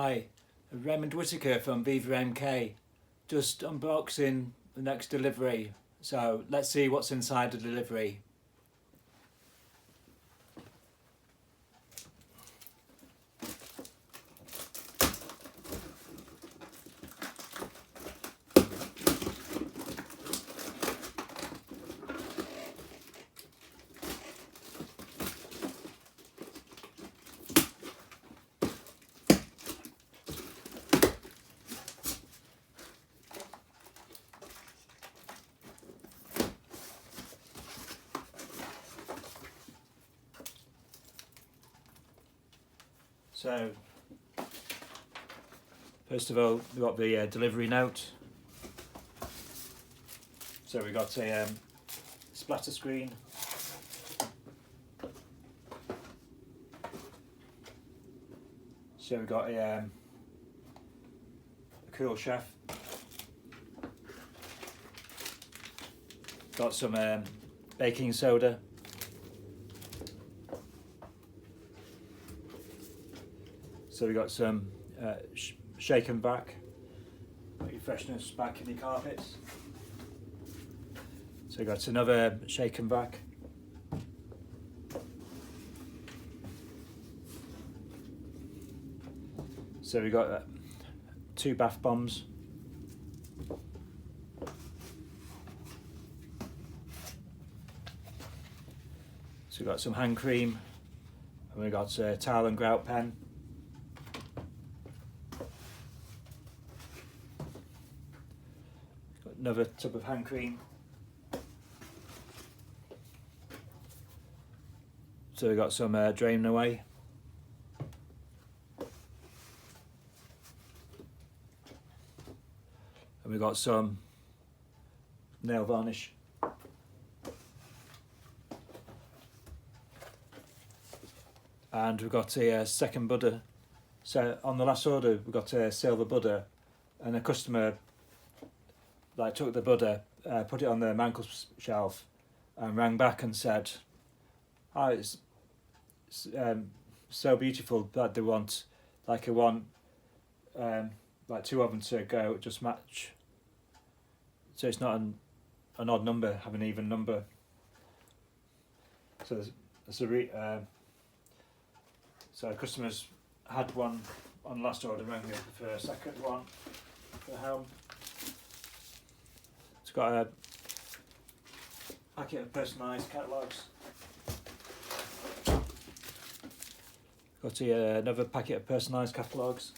Hi, Raymond Whitaker from VivaMk. Just unboxing the next delivery. So let's see what's inside the delivery. So, first of all, we've got the delivery note. So we've got a splatter screen. So we've got a cool chef. Got some baking soda. So we've got some shake and vac, put your freshness back in your carpets. So we've got another shake and vac. So we've got 2 bath bombs. So we've got some hand cream, and we've got a towel and grout pen. Another tub of hand cream. So we've got some drain away. And we've got some nail varnish. And we've got a second Buddha. So on the last order we've got a silver Buddha, and the customer took the Buddha, put it on the mantel shelf, and rang back and said, "Oh, it's so beautiful that they want like 2 of them to go just match. So it's not an odd number, have an even number." So so customers had one on the last order, rang me for a second one for home. It's got a packet of personalised catalogues. Got another packet of personalised catalogues.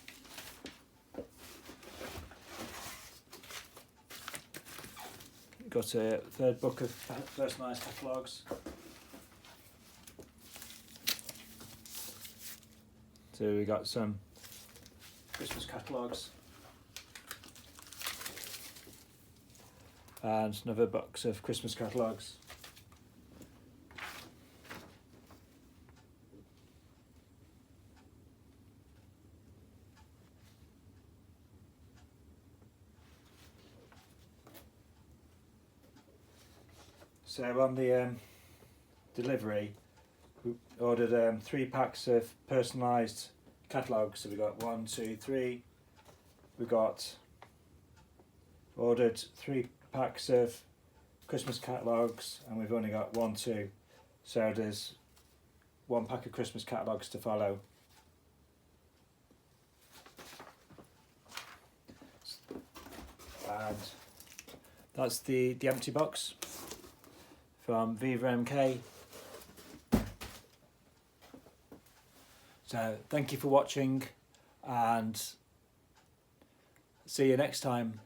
Got a 3rd book of personalised catalogues. So we got some Christmas catalogues. And another box of Christmas catalogues. So on the delivery, we ordered 3 packs of personalised catalogues. So we got 1, 2, 3. We got ordered 3 packs of Christmas catalogues, and we've only got 1, 2. So there's 1 pack of Christmas catalogues to follow. And that's the empty box from VivaMk. So thank you for watching, and see you next time.